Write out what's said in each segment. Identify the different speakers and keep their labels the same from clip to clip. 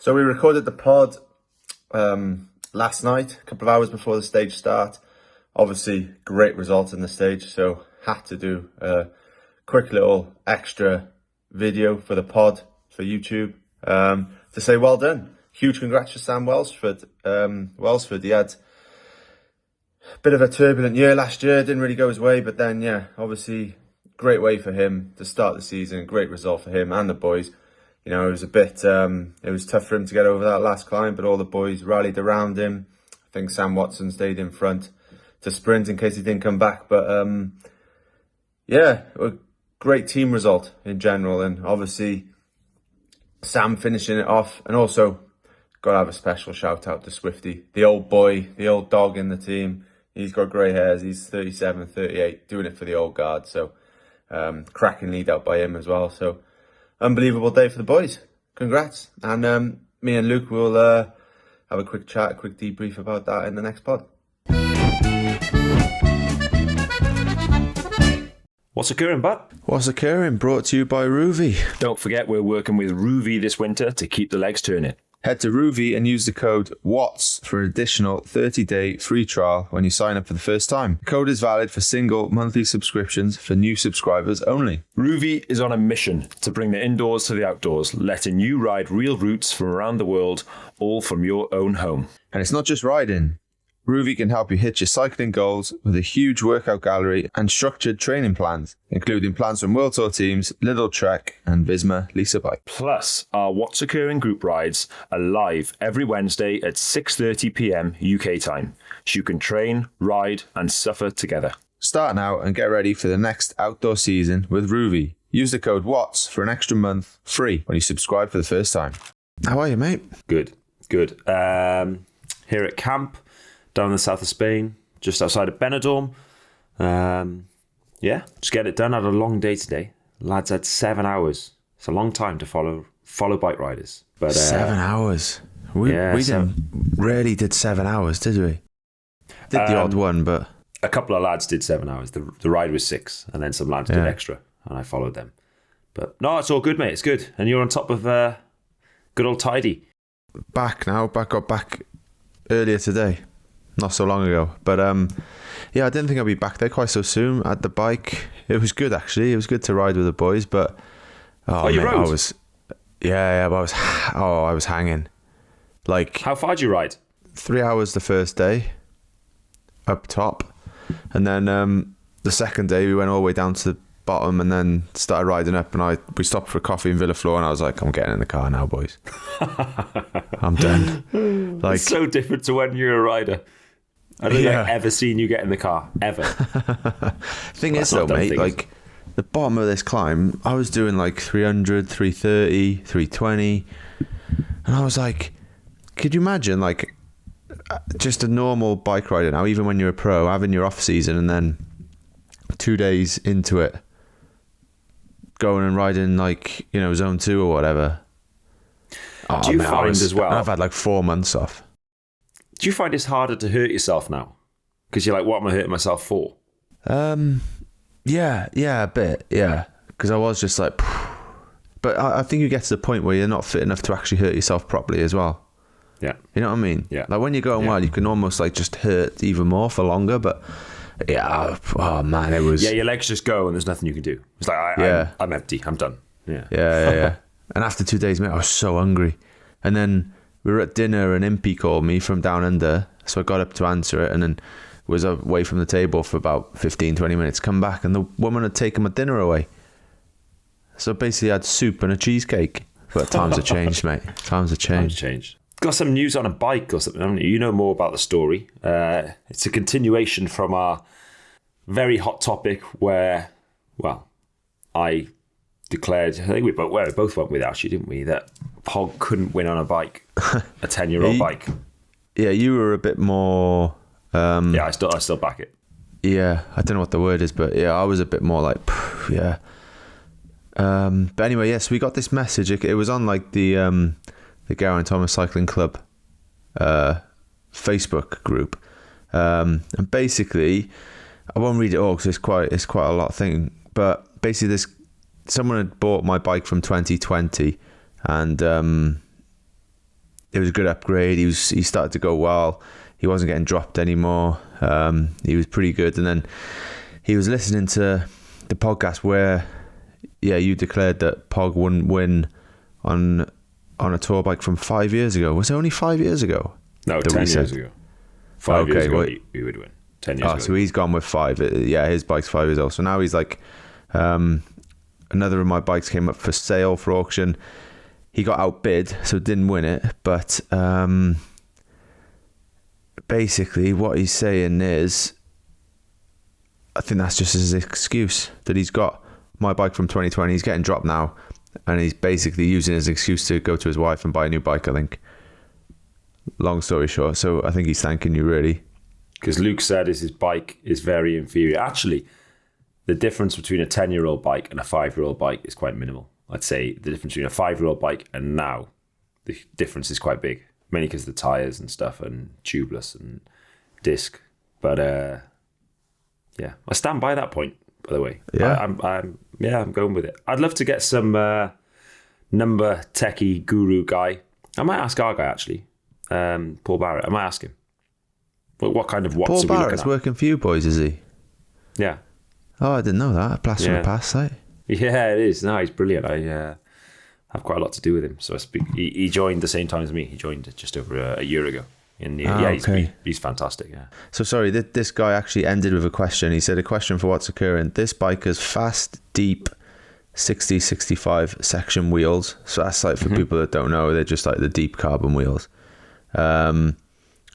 Speaker 1: So we recorded the pod last night, a couple of hours before the stage start. Obviously, great result in the stage, so had to do a quick little extra video for the pod for YouTube to say well done. Huge congrats to Sam Welsford. He had a bit of a turbulent year last year, didn't really go his way, but then, yeah, obviously, great way for him to start the season, great result for him and the boys. You know, it was a bit, it was tough for him to get over that last climb, but all the boys rallied around him. I think Sam Watson stayed in front to sprint in case he didn't come back, but yeah, a great team result in general, and obviously Sam finishing it off, and also got to have a special shout out to Swifty, the old boy, the old dog in the team. He's got grey hairs, he's 37, 38, doing it for the old guard, so cracking lead out by him as well, so unbelievable day for the boys. Congrats. And me and Luke will have a quick chat, a quick debrief about that in the next pod.
Speaker 2: What's occurring, bud?
Speaker 1: What's occurring? Brought to you by Rouvy.
Speaker 2: Don't forget we're working with Rouvy this winter to keep the legs turning.
Speaker 1: Head to Rouvy and use the code WATTS for an additional 30-day free trial when you sign up for the first time. The code is valid for single monthly subscriptions for new subscribers only.
Speaker 2: Rouvy is on a mission to bring the indoors to the outdoors, letting you ride real routes from around the world, all from your own home.
Speaker 1: And it's not just riding. Rouvy can help you hit your cycling goals with a huge workout gallery and structured training plans, including plans from World Tour teams Lidl Trek and Visma Lisa Bike.
Speaker 2: Plus, our What's Occurring group rides are live every Wednesday at 6:30 p.m. UK time, so you can train, ride and suffer together.
Speaker 1: Start now and get ready for the next outdoor season with Rouvy. Use the code WATTS for an extra month free when you subscribe for the first time. How are you, mate?
Speaker 2: Good. Here at camp, down in the south of Spain, just outside of Benidorm. Yeah, just get it done. Had a long day today. Lads had 7 hours. It's a long time to follow bike riders. But
Speaker 1: 7 hours. We didn't really did 7 hours, did we? Did the odd one, but
Speaker 2: a couple of lads did 7 hours. The ride was 6, and then some lads did extra, and I followed them. But no, it's all good, mate. It's good, and you're on top of good old tidy.
Speaker 1: Got back earlier today. Not so long ago, but yeah, I didn't think I'd be back there quite so soon. At the bike, it was good actually. It was good to ride with the boys, but
Speaker 2: you rode?
Speaker 1: I was I was hanging. Like,
Speaker 2: how far did you ride?
Speaker 1: 3 hours the first day, up top, and then the second day we went all the way down to the bottom, and then started riding up. And we stopped for a coffee in Villaflor, and I was like, I'm getting in the car now, boys. I'm done. Like,
Speaker 2: it's so different to when you're a rider. I don't think I've ever seen you get in the car, ever.
Speaker 1: Thing is though, mate, like the bottom of this climb, I was doing like 300, 330, 320, and I was like, could you imagine like just a normal bike rider now, even when you're a pro, having your off season and then 2 days into it, going and riding like, you know, zone 2 or whatever.
Speaker 2: Do you find as well?
Speaker 1: I've had like 4 months off.
Speaker 2: Do you find it's harder to hurt yourself now? Because you're like, what am I hurting myself for?
Speaker 1: Yeah, a bit, yeah. Because I was just like, but I think you get to the point where you're not fit enough to actually hurt yourself properly as well.
Speaker 2: Yeah.
Speaker 1: You know what I mean?
Speaker 2: Yeah.
Speaker 1: Like when you're going well, you can almost like just hurt even more for longer, but yeah, oh man, it was...
Speaker 2: Yeah, your legs just go and there's nothing you can do. It's like, I'm empty, I'm done.
Speaker 1: Yeah. And after 2 days, mate, I was so hungry. And then we were at dinner and Impy called me from down under, so I got up to answer it and then was away from the table for about 15, 20 minutes, come back and the woman had taken my dinner away. So basically I had soup and a cheesecake. But times have changed, mate. Times have changed.
Speaker 2: Got some news on a bike or something, haven't you? You know more about the story. It's a continuation from our very hot topic where, well, I declared, I think we both went with it actually, didn't we, that Pog couldn't win on a bike, a 10-year-old bike.
Speaker 1: Yeah, you were a bit more...
Speaker 2: I still back it.
Speaker 1: Yeah, I don't know what the word is, but yeah, I was a bit more like, yeah. But anyway, yes, we got this message. It was on like the Geraint Thomas Cycling Club Facebook group, and basically, I won't read it all because it's quite a lot of thing. But basically, someone had bought my bike from 2020, and it was a good upgrade. He started to go well. He wasn't getting dropped anymore. He was pretty good. And then he was listening to the podcast where, you declared that Pog wouldn't win on a tour bike from 5 years ago. Was it only 5 years ago?
Speaker 2: No, 10 years ago. 5 years ago, he would win. 10 years ago.
Speaker 1: So he's gone with 5. His bike's 5 years old. So now he's like, another of my bikes came up for sale for auction. He got outbid, so didn't win it. But basically what he's saying is, I think that's just his excuse, that he's got my bike from 2020. He's getting dropped now, and he's basically using his excuse to go to his wife and buy a new bike, I think. Long story short, so I think he's thanking you, really.
Speaker 2: Because Luke said his bike is very inferior. Actually, the difference between a 10-year-old bike and a 5-year-old bike is quite minimal. I'd say the difference between a 5-year-old bike and now, the difference is quite big. Mainly because of the tyres and stuff, and tubeless and disc. But I stand by that point, by the way.
Speaker 1: Yeah.
Speaker 2: I'm going with it. I'd love to get some number techie guru guy. I might ask our guy, actually. Paul Barrett. I might ask him. What kind of watts
Speaker 1: Paul
Speaker 2: are we looking
Speaker 1: Barrett's
Speaker 2: at?
Speaker 1: working for you boys, is he?
Speaker 2: Yeah.
Speaker 1: Oh, I didn't know that. A blast from the past, like.
Speaker 2: Yeah, it is. No, he's brilliant. I have quite a lot to do with him. So he joined the same time as me. He joined just over a year ago. And he's fantastic. Yeah.
Speaker 1: So sorry, this guy actually ended with a question. He said, a question for what's occurring. This bike has fast, deep 60-65 section wheels. So that's like, for people that don't know, they're just like the deep carbon wheels.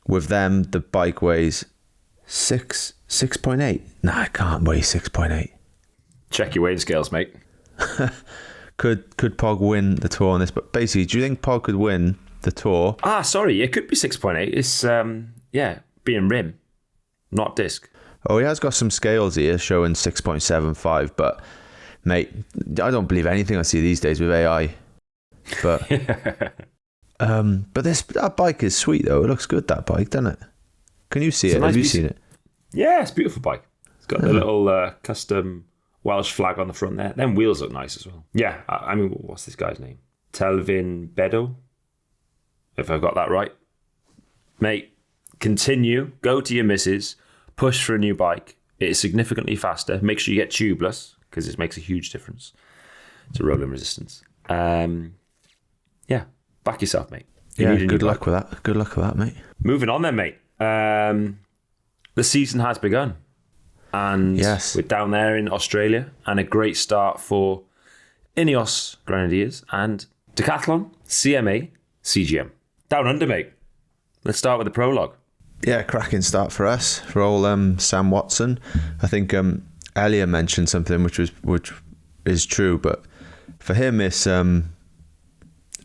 Speaker 1: With them, the bike weighs 6.8. Nah, it can't weigh 6.8.
Speaker 2: Check your weighing scales, mate.
Speaker 1: Could Pog win the Tour on this? But basically, do you think Pog could win the Tour?
Speaker 2: Sorry, it could be 6.8. It's being rim, not disc.
Speaker 1: Oh, he has got some scales here showing 6.75, but mate, I don't believe anything I see these days with AI. But but that bike is sweet though. It looks good, that bike, doesn't it? Can you see it? Have you seen it?
Speaker 2: Yeah, it's a beautiful bike. It's got the little custom Welsh flag on the front there. Them wheels look nice as well. Yeah, I mean, what's this guy's name? Telvin Bedo, if I got that right. Mate, continue. Go to your missus. Push for a new bike. It is significantly faster. Make sure you get tubeless, because it makes a huge difference to rolling resistance. Back yourself, mate.
Speaker 1: Good luck with that. Good luck with that, mate.
Speaker 2: Moving on then, mate. The season has begun. And we're down there in Australia, and a great start for Ineos Grenadiers and Decathlon, CMA, CGM. Down under, mate. Let's start with the prologue.
Speaker 1: Yeah, cracking start for us, for old Sam Watson. I think Elia mentioned something which is true, but for him it's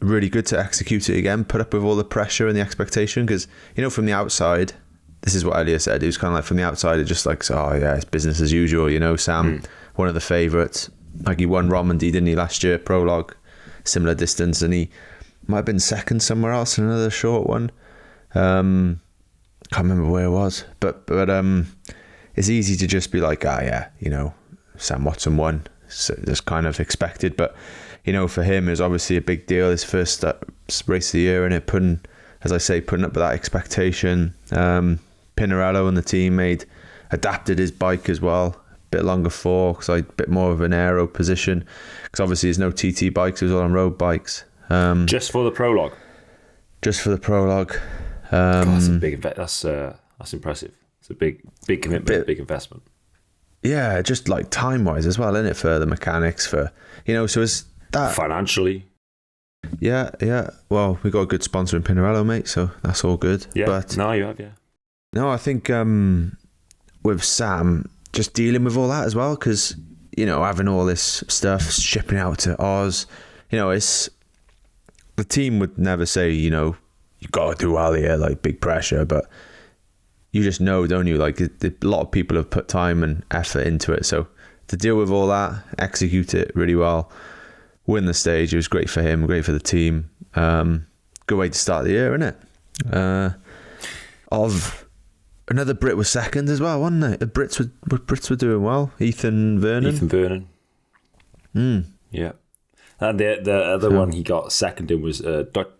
Speaker 1: really good to execute it again, put up with all the pressure and the expectation, because from the outside, this is what Elia said, he was kind of like, from the outside it just like, it's business as usual, Sam, one of the favourites, like he won Romandy, didn't he, last year, prologue, similar distance, and he might have been second somewhere else in another short one. Can't remember where it was, but it's easy to just be like, Sam Watson won. So it's kind of expected, but for him, it was obviously a big deal. His first race of the year, and putting up with that expectation. Pinarello and the team adapted his bike as well, a bit longer forks, a bit more of an aero position, because obviously there's no TT bikes; it was all on road bikes.
Speaker 2: Just for the prologue.
Speaker 1: God,
Speaker 2: that's a big that's impressive. It's a big commitment, big investment.
Speaker 1: Yeah, just like time wise as well, isn't it, for the mechanics, for so is that
Speaker 2: financially.
Speaker 1: Yeah. Well, we got a good sponsor in Pinarello, mate, so that's all good.
Speaker 2: Yeah.
Speaker 1: But
Speaker 2: no, you have, yeah.
Speaker 1: No, I think with Sam, just dealing with all that as well, because having all this stuff, shipping out to Oz, it's, the team would never say, you got to do well here, like big pressure, but you just know, don't you? Like a lot of people have put time and effort into it, so to deal with all that, execute it really well, win the stage, it was great for him, great for the team. Good way to start the year, isn't it? Another Brit was second as well, wasn't it? The Brits were doing well. Ethan Vernon.
Speaker 2: Yeah. And the other one he got second in was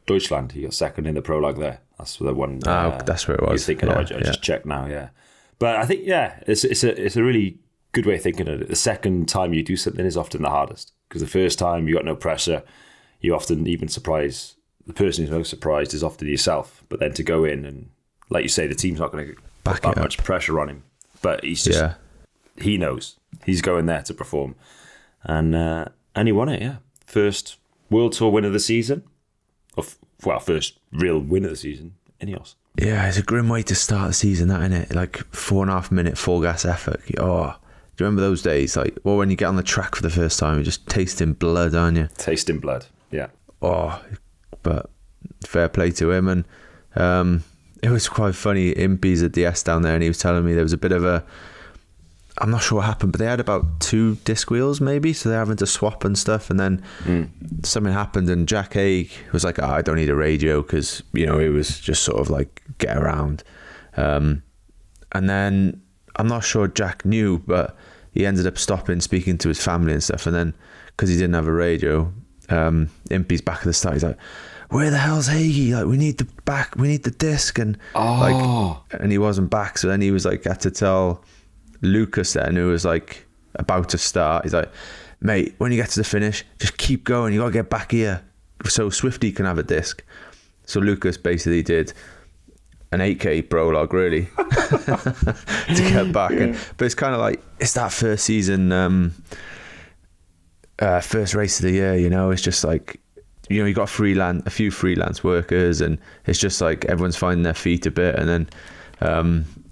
Speaker 2: Deutschland. He got second in the prologue there. That's the one.
Speaker 1: That's where it was.
Speaker 2: He's thinking, I just checked now, yeah. But I think, it's a really good way of thinking of it. The second time you do something is often the hardest, because the first time you got no pressure, you often even surprise the person who's most surprised is often yourself. But then to go in and, like you say, the team's not going to put that much pressure on him. But he's just, he knows he's going there to perform, and he won it. Yeah, first World Tour win of the season, first real win of the season. Ineos.
Speaker 1: Yeah, it's a grim way to start the season, that, isn't it? Like 4.5 minute full gas effort. Oh, do you remember those days? Like, when you get on the track for the first time, you're just tasting blood, aren't you?
Speaker 2: Tasting blood, yeah.
Speaker 1: Oh, but fair play to him. And it was quite funny. Impey's at DS down there, and he was telling me there was a bit of a, I'm not sure what happened, but they had about 2 disc wheels maybe, so they're having to swap and stuff. And then something happened, and Jack Haig was like, I don't need a radio, because, it was just sort of like get around. And then I'm not sure Jack knew, but he ended up stopping, speaking to his family and stuff. And then because he didn't have a radio, Impey's back at the start. He's like, where the hell's Hagee? Like, we need the disc, and and he wasn't back. So then he was like, had to tell Lucas then, who was like about to start. He's like, mate, when you get to the finish, just keep going. You got to get back here so Swifty can have a disc. So Lucas basically did an 8K prologue, really, to get back. But it's kind of like, it's that first season, first race of the year. It's just like, you got a few freelance workers, and it's just like everyone's finding their feet a bit, and then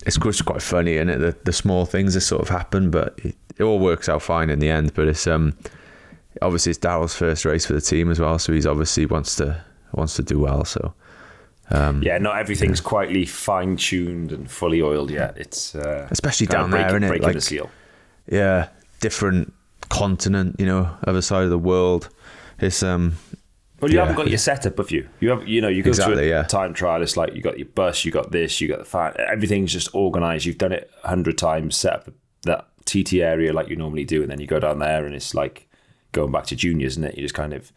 Speaker 1: it's just quite funny, isn't it? The small things that sort of happen, but it all works out fine in the end. But it's obviously it's Darrell's first race for the team as well, so he's obviously wants to do well. So
Speaker 2: not everything's quietly fine tuned and fully oiled yet. It's
Speaker 1: especially down there, isn't it?
Speaker 2: Breaking the seal.
Speaker 1: Yeah, different continent, other side of the world. It's
Speaker 2: well, you haven't got your setup, have you? You have, you go
Speaker 1: exactly,
Speaker 2: to a time trial. It's like you got your bus, you got this, you got the fan. Everything's just organised. You've done it 100 times. Set up that TT area like you normally do, and then you go down there, and it's like going back to juniors, isn't it? You just kind of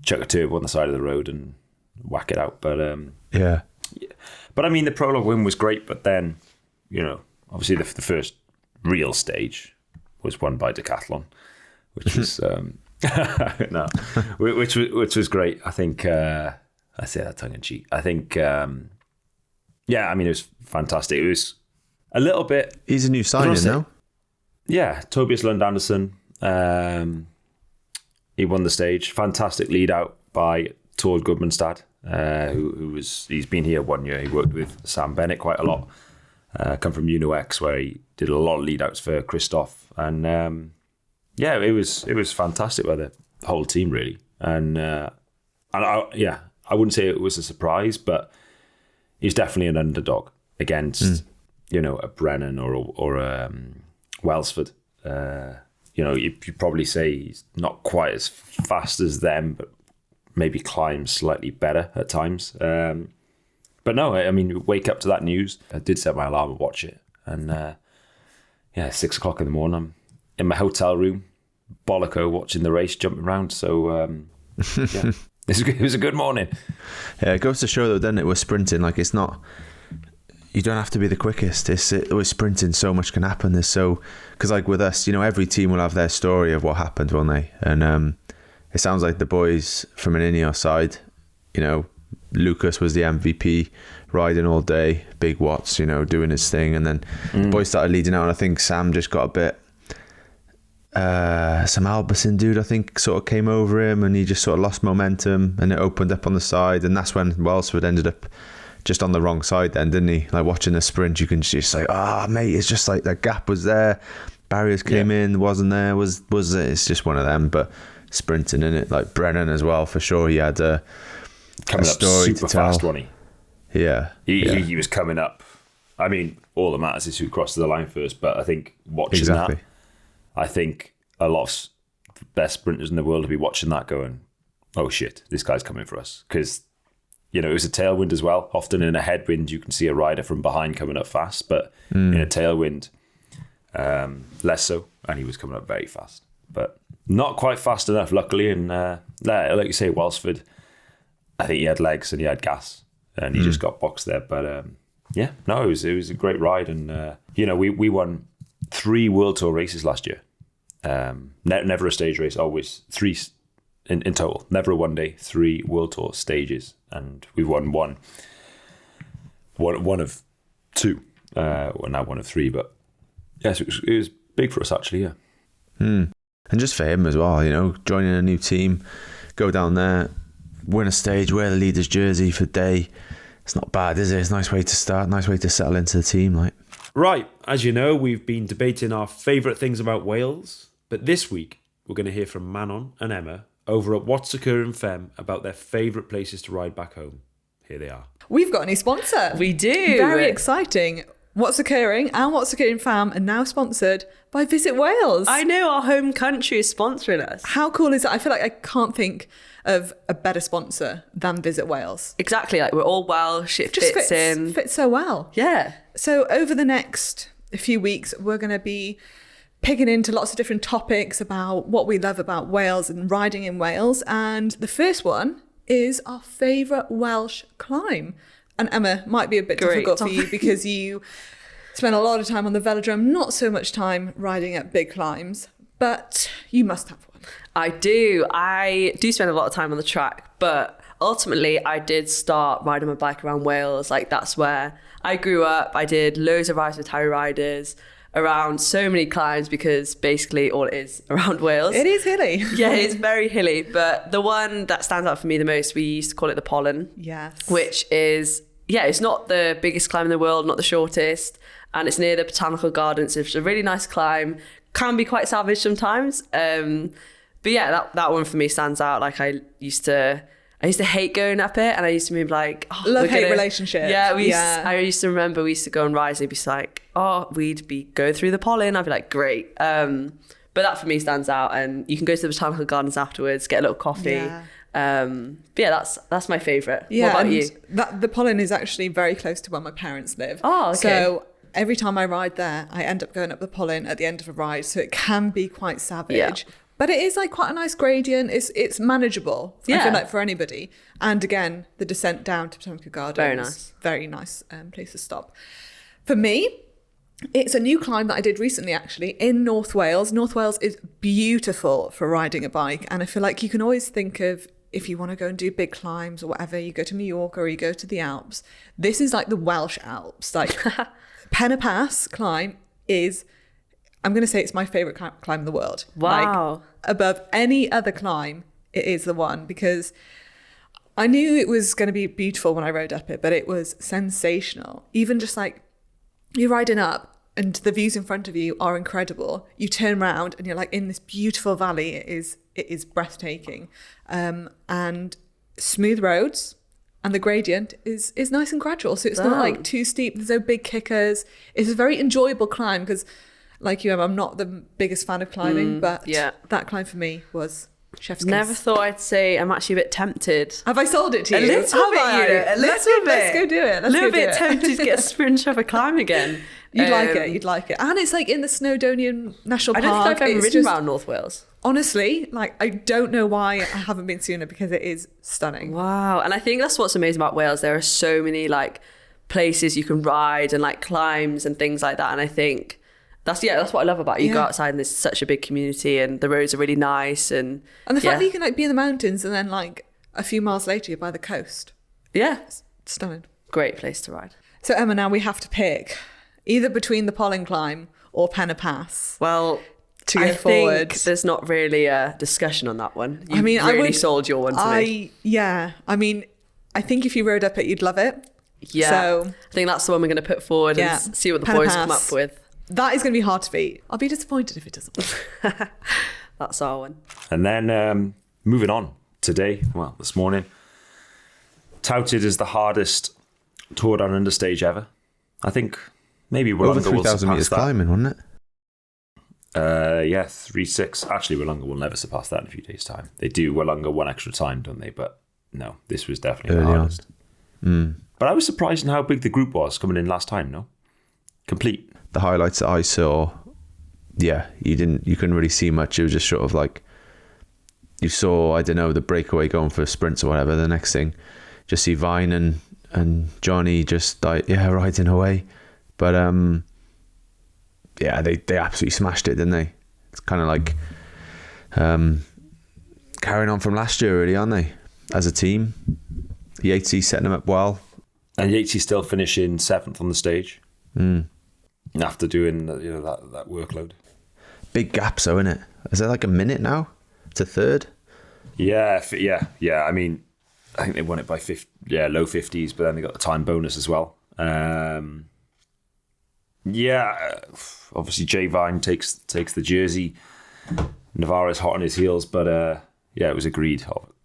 Speaker 2: chuck a turbo on the side of the road and whack it out. But But I mean, the prologue win was great. But then, obviously the first real stage was won by Decathlon, which was. No, which was great. I think I say that tongue in cheek. I think I mean, it was fantastic. It was a little bit.
Speaker 1: He's a new signing now.
Speaker 2: Yeah, Tobias Lund Andersen. He won the stage. Fantastic lead out by Tord Gudmundstad, he's been here 1 year. He worked with Sam Bennett quite a lot. Come from UNOX, where he did a lot of lead outs for Christoph, and. It was fantastic by the whole team, really, and I wouldn't say it was a surprise, but he's definitely an underdog against a Brennan or a Welsford. You'd probably say he's not quite as fast as them, but maybe climbs slightly better at times. But no, I mean, wake up to that news. I did set my alarm and watch it, and 6 o'clock in the morning, I'm in my hotel room, bolloco, watching the race, jumping around. So, it was a good morning.
Speaker 1: Yeah, it goes to show, though, doesn't it, with sprinting, like, it's not, you don't have to be the quickest. With sprinting, so much can happen. Because like with us, every team will have their story of what happened, won't they? And it sounds like the boys from an Ineos side, Lucas was the MVP, riding all day, big watts, doing his thing, and then the boys started leading out, and I think Sam just got a bit some Albertson dude, I think, sort of came over him, and he just sort of lost momentum, and it opened up on the side, and that's when Welsford ended up just on the wrong side then, didn't he? Like watching the sprint, you can just say, mate, it's just like that gap was there, barriers came in, wasn't there, was it? It's just one of them. But sprinting, in it, like Brennan as well, for sure, he had a
Speaker 2: coming up
Speaker 1: story
Speaker 2: super
Speaker 1: to tell.
Speaker 2: fast, wasn't he?
Speaker 1: Yeah.
Speaker 2: He was coming up. I mean, all that matters is who crosses the line first, but I think watching that, I think a lot of the best sprinters in the world will be watching that going, oh shit, this guy's coming for us. Because, it was a tailwind as well. Often in a headwind, you can see a rider from behind coming up fast, but in a tailwind, less so. And he was coming up very fast. but not quite fast enough, luckily. And like you say, Welsford, I think he had legs and he had gas, and he just got boxed there. But it was a great ride, and we won 3 World Tour races last year. Never a stage race, always 3 in total. Never a one day, 3 World Tour stages, and we've won one of 2. Well, now one of 3, but yes, it was big for us actually. Yeah.
Speaker 3: And just for him as well, joining a new team, go down there, win a stage, wear the leader's jersey for the day. It's not bad, is it? It's a nice way to start, nice way to settle into the team.
Speaker 2: Right, as you know, we've been debating our favourite things about Wales, but this week we're going to hear from Manon and Emma over at What's Occurring Fem about their favourite places to ride back home. Here they are.
Speaker 4: We've got a new sponsor.
Speaker 5: We do.
Speaker 4: Very exciting. What's Occurring and What's Occurring Fam are now sponsored by Visit Wales.
Speaker 5: I know, our home country is sponsoring us.
Speaker 4: How cool is that? I feel like I can't think of a better sponsor than Visit Wales.
Speaker 5: Exactly, like we're all Welsh, it
Speaker 4: Just
Speaker 5: fits in.
Speaker 4: Fits so well.
Speaker 5: Yeah.
Speaker 4: So over the next few weeks, we're going to be picking into lots of different topics about what we love about Wales and riding in Wales. And the first one is our favourite Welsh climb. And Emma, might be a bit difficult for you because you spend a lot of time on the velodrome, not so much time riding at big climbs, but you must have one.
Speaker 5: I do spend a lot of time on the track, but ultimately I did start riding my bike around Wales. Like, that's where I grew up. I did loads of rides with Harry riders around so many climbs, because basically all it is around Wales.
Speaker 4: It is hilly.
Speaker 5: Yeah, it's very hilly, but the one that stands out for me the most, we used to call it the Pollen.
Speaker 4: Yes.
Speaker 5: Which is, it's not the biggest climb in the world, not the shortest, and it's near the Botanical Gardens. It's a really nice climb, can be quite savage sometimes. But yeah, that one for me stands out. Like, I used to hate going up it, and I used to be like,
Speaker 4: love-hate relationship.
Speaker 5: Yeah, I used to remember we used to go and ride, and it'd be like, we'd be going through the Pollen. I'd be like, great. But that for me stands out, and you can go to the Botanical Gardens afterwards, get a little coffee.
Speaker 4: Yeah.
Speaker 5: But yeah, that's my favourite.
Speaker 4: Yeah,
Speaker 5: what about you?
Speaker 4: The Pollen is actually very close to where my parents live.
Speaker 5: Oh, okay.
Speaker 4: So every time I ride there, I end up going up the Pollen at the end of a ride, so it can be quite savage.
Speaker 5: Yeah.
Speaker 4: But it is like quite a nice gradient. It's manageable. I feel like for anybody. And again, the descent down to Botanical Gardens. Very nice place to stop. For me, it's a new climb that I did recently, actually, in North Wales. North Wales is beautiful for riding a bike. And I feel like you can always think of, if you want to go and do big climbs or whatever, you go to Mallorca or you go to the Alps. This is like the Welsh Alps. Like, Pen y Pass climb is, I'm going to say it's my favourite climb in the world.
Speaker 5: Wow.
Speaker 4: Like, above any other climb, it is the one, because I knew it was going to be beautiful when I rode up it, but it was sensational. Even just like, you're riding up and the views in front of you are incredible. You turn around and you're like in this beautiful valley. It is breathtaking. And smooth roads, and the gradient is nice and gradual. So it's not like too steep. There's no big kickers. It's a very enjoyable climb, because like you, I'm not the biggest fan of climbing, but that climb for me was chef's kiss.
Speaker 5: Never thought I'd say I'm actually a bit tempted.
Speaker 4: Have I sold it to you?
Speaker 5: A little bit, a little bit.
Speaker 4: Let's go do it.
Speaker 5: A little bit tempted to get a sprint of a climb again.
Speaker 4: You'd like it. And it's like in the Snowdonian National Park.
Speaker 5: I don't think I've ever ridden around North Wales.
Speaker 4: Honestly, like, I don't know why I haven't been sooner, because it is stunning.
Speaker 5: Wow. And I think that's what's amazing about Wales. There are so many like places you can ride and like climbs and things like that. And I think that's what I love about it. You go outside and there's such a big community, and the roads are really nice. And
Speaker 4: the fact that you can like be in the mountains and then like a few miles later you're by the coast.
Speaker 5: Yeah.
Speaker 4: It's stunning.
Speaker 5: Great place to ride.
Speaker 4: So Emma, now we have to pick either between the Pollen climb or Pen y Pass.
Speaker 5: Well,
Speaker 4: to go forward.
Speaker 5: Think there's not really a discussion on that one. You sold your one to me.
Speaker 4: Yeah. I mean, I think if you rode up it, you'd love it.
Speaker 5: Yeah. So I think that's the one we're going to put forward and see what the
Speaker 4: Pen y
Speaker 5: boys
Speaker 4: Pass.
Speaker 5: come up with.
Speaker 4: That is going to be hard to beat. I'll be disappointed if it doesn't.
Speaker 5: That's our one.
Speaker 2: And then moving on today, this morning, touted as the hardest Tour Down Under stage ever. I think maybe
Speaker 3: over 3,000 metres climbing, wasn't it?
Speaker 2: 3.6. Actually, Wollonga will never surpass that in a few days' time. They do Wollonga one extra time, don't they? But no, this was definitely the hardest. But I was surprised in how big the group was coming in last time, no? Complete.
Speaker 3: The highlights that I saw, you couldn't really see much. It was just sort of like, you saw, I don't know, the breakaway going for sprints or whatever. The next thing, just see Vine and Johnny just like, riding away. But they absolutely smashed it, didn't they? It's kind of like carrying on from last year, really, aren't they? As a team, Yatesy setting them up well,
Speaker 2: and Yatesy still finishing 7th on the stage after doing that workload.
Speaker 3: Big gaps, though, isn't it? Is there like a minute now to third?
Speaker 2: Yeah. I mean, I think they won it by low 50s, but then they got the time bonus as well. Obviously Jay Vine takes the jersey. Navarro's hot on his heels, but it was agreed.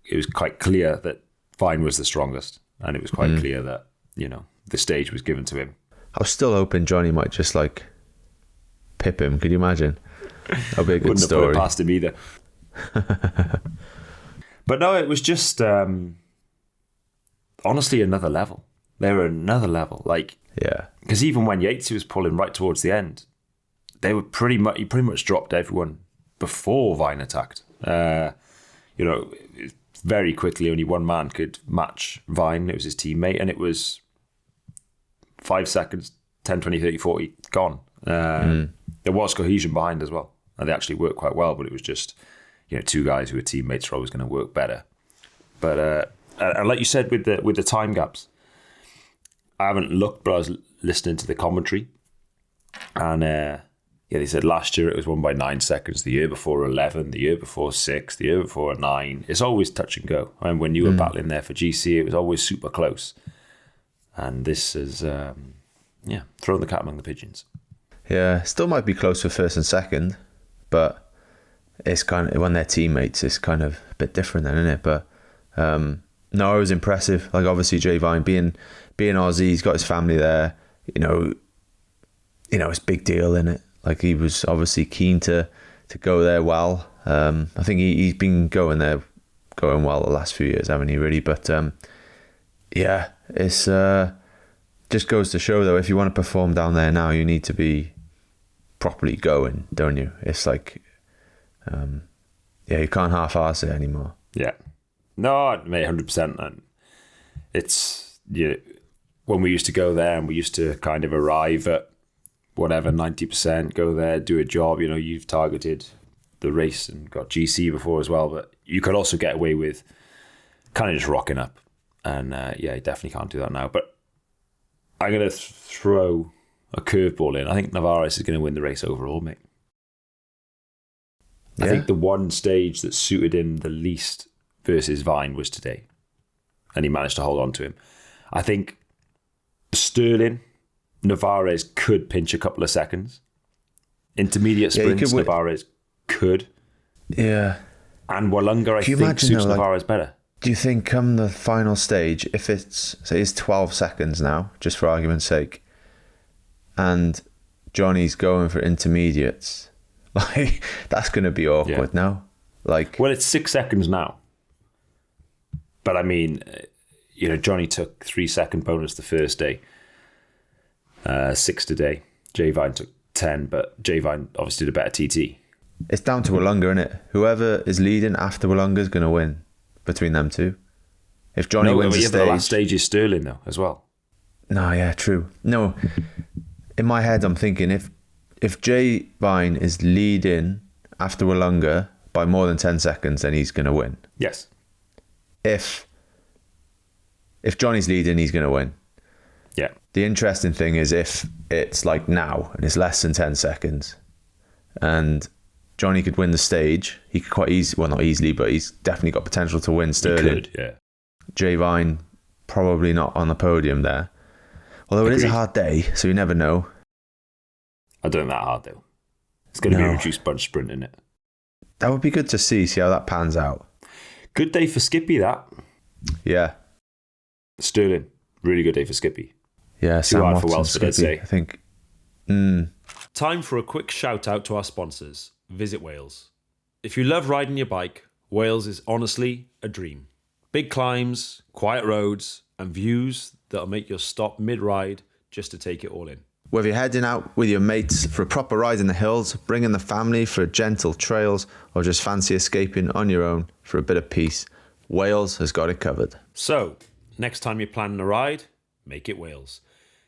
Speaker 2: It was quite clear that Vine was the strongest, and it was quite clear that the stage was given to him.
Speaker 3: I was still hoping Johnny might just like pip him. Could you imagine? That'd be a good
Speaker 2: Wouldn't
Speaker 3: story.
Speaker 2: Have put it past him either. But no, it was just honestly another level. They were another level. Because even when Yatesy was pulling right towards the end, they were he pretty much dropped everyone before Vine attacked. Very quickly, only one man could match Vine. It was his teammate, and it was 5 seconds, 10, 20, 30, 40, gone. There was cohesion behind as well, and they actually worked quite well, but it was just, two guys who were teammates are always going to work better. But and like you said with the time gaps, I haven't looked, but I was listening to the commentary, and they said last year it was won by 9 seconds, the year before 11, the year before 6, the year before 9. It's always touch and go. I mean, when you were battling there for GC, it was always super close. And this is, throwing the cat among the pigeons. Yeah,
Speaker 3: still might be close for first and second, but it's kind of, when they're teammates, it's kind of a bit different then, isn't it? But no, it was impressive. Like, obviously, Jay Vine being Aussie, he's got his family there. It's a big deal, isn't it? Like, he was obviously keen to go there well. I think he's been going well the last few years, haven't he, really? But it's just goes to show, though, if you want to perform down there now, you need to be properly going, don't you? It's like, you can't half-arse it anymore.
Speaker 2: Yeah. No, mate, 100%. And it's, when we used to go there and we used to kind of arrive at whatever, 90%, go there, do a job. You've targeted the race and got GC before as well, but you could also get away with kind of just rocking up. And you definitely can't do that now. But I'm going to throw a curveball in. I think Navarro's is going to win the race overall, mate. Yeah. I think the one stage that suited him the least versus Vine was today, and he managed to hold on to him. I think Sterling, Navarro's could pinch a couple of seconds. Intermediate sprints, Navarro's could.
Speaker 3: Yeah.
Speaker 2: And Wollonga, I think, suits Navarro's better.
Speaker 3: Do you think come the final stage, if it's 12 seconds now, just for argument's sake, and Johnny's going for intermediates, like, that's going to be awkward now? Like,
Speaker 2: well, it's 6 seconds now. But I mean, Johnny took 3 second bonus the first day. 6 today. Jay Vine took 10, but Jay Vine obviously did a better TT.
Speaker 3: It's down to Wollonga, isn't it? Whoever is leading after Wollonga is going to win between them two. If Johnny wins the stage...
Speaker 2: the last stage is Sterling, though, as well.
Speaker 3: No, yeah, true. No, in my head, I'm thinking if Jay Vine is leading after Wollonga by more than 10 seconds, then he's going to win.
Speaker 2: Yes.
Speaker 3: If Johnny's leading, he's going to win.
Speaker 2: Yeah.
Speaker 3: The interesting thing is if it's like now and it's less than 10 seconds and Johnny could win the stage, he could quite easily, well, not easily, but he's definitely got potential to win Sterling.
Speaker 2: He could, yeah.
Speaker 3: Jay Vine, probably not on the podium there. Although Agreed. It is a hard day, so you never know.
Speaker 2: I don't think that hard, though. It's going to be a reduced bunch sprint, isn't it?
Speaker 3: That would be good to see how that pans out.
Speaker 2: Good day for Skippy, that.
Speaker 3: Yeah.
Speaker 2: Sterling, really good day for Skippy.
Speaker 3: Yeah,
Speaker 2: Too hard for Welsh, I'd say.
Speaker 3: I think.
Speaker 6: Time for a quick shout out to our sponsors, Visit Wales. If you love riding your bike, Wales is honestly a dream. Big climbs, quiet roads, and views that'll make you stop mid-ride just to take it all in.
Speaker 3: Whether you're heading out with your mates for a proper ride in the hills, bringing the family for gentle trails, or just fancy escaping on your own for a bit of peace, Wales has got it covered.
Speaker 6: So, next time you're planning a ride, make it Wales.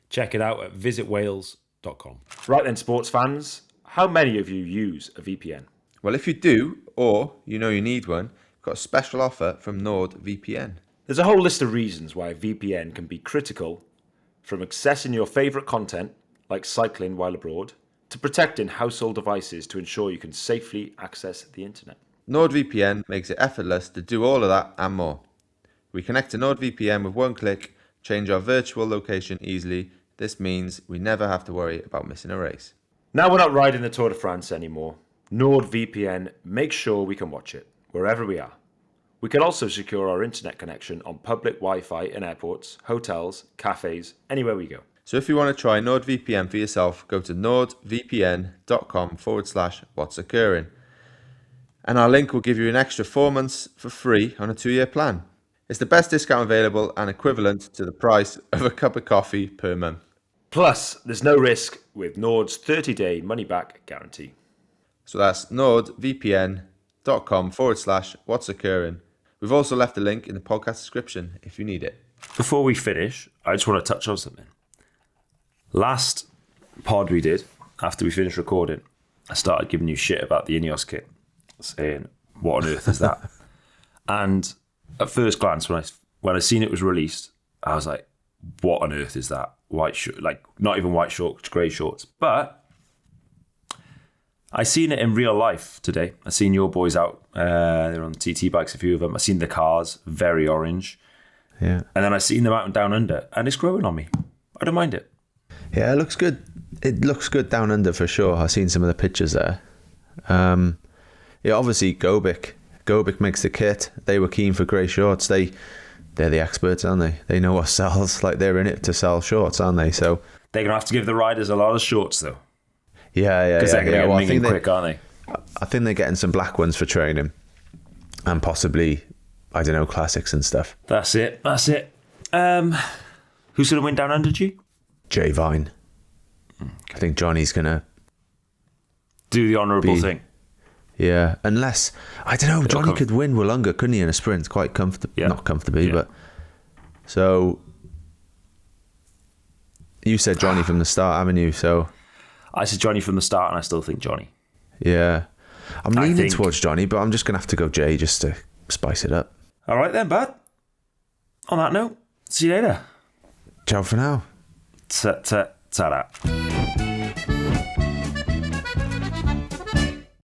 Speaker 6: Check it out at visitwales.com.
Speaker 2: Right then, sports fans, how many of you use a VPN?
Speaker 1: Well, if you do, or you know you need one, we've got a special offer from NordVPN.
Speaker 2: There's a whole list of reasons why a VPN can be critical, from accessing your favourite content, like cycling while abroad, to protecting household devices to ensure you can safely access the internet.
Speaker 1: NordVPN makes it effortless to do all of that and more. We connect to NordVPN with one click, change our virtual location easily. This means we never have to worry about missing a race.
Speaker 2: Now we're not riding the Tour de France anymore. NordVPN makes sure we can watch it, wherever we are. We can also secure our internet connection on public Wi-Fi in airports, hotels, cafes, anywhere we go.
Speaker 1: So if you want to try NordVPN for yourself, go to nordvpn.com/what's occurring. And our link will give you an extra 4 months for free on a 2-year plan. It's the best discount available and equivalent to the price of a cup of coffee per month.
Speaker 2: Plus, there's no risk with Nord's 30-day money-back guarantee.
Speaker 1: So that's nordvpn.com/what's occurring. We've also left a link in the podcast description if you need it.
Speaker 2: Before we finish, I just want to touch on something. Last pod we did, after we finished recording, I started giving you shit about the Ineos kit, saying, what on earth is that? And at first glance, when I seen it was released, I was like, what on earth is that? White short, like not even white shorts, grey shorts. But I seen it in real life today. I seen your boys out. They're on TT bikes, a few of them. I seen the cars, very orange.
Speaker 3: Yeah.
Speaker 2: And then I seen them out and down under, and it's growing on me. I don't mind it.
Speaker 3: Yeah, it looks good. It looks good down under for sure. I've seen some of the pictures there. Yeah, obviously Gobic makes the kit. They were keen for grey shorts. They're the experts, aren't they? They know what sells. Like, they're in it to sell shorts, aren't they? So
Speaker 2: They're going to have to give the riders a lot of shorts, though.
Speaker 3: Yeah.
Speaker 2: Because they're going to
Speaker 3: Well,
Speaker 2: get minging quick, aren't they?
Speaker 3: I think they're getting some black ones for training. And possibly, I don't know, classics and stuff.
Speaker 2: That's it. Who's going to win down under, G?
Speaker 3: Jay Vine. I think Johnny's going to
Speaker 2: do the honourable thing.
Speaker 3: Yeah, unless, I don't know, Johnny could win Wollonga, couldn't he, in a sprint quite comfortably? Yeah. Not comfortably, but... So, you said Johnny from the start, haven't you? So
Speaker 2: I said Johnny from the start, and I still think Johnny.
Speaker 3: Yeah. I'm leaning towards Johnny, but I'm just going to have to go Jay just to spice it up.
Speaker 2: All right then, bud. On that note, see you later.
Speaker 3: Ciao for now.
Speaker 2: Ta-ta.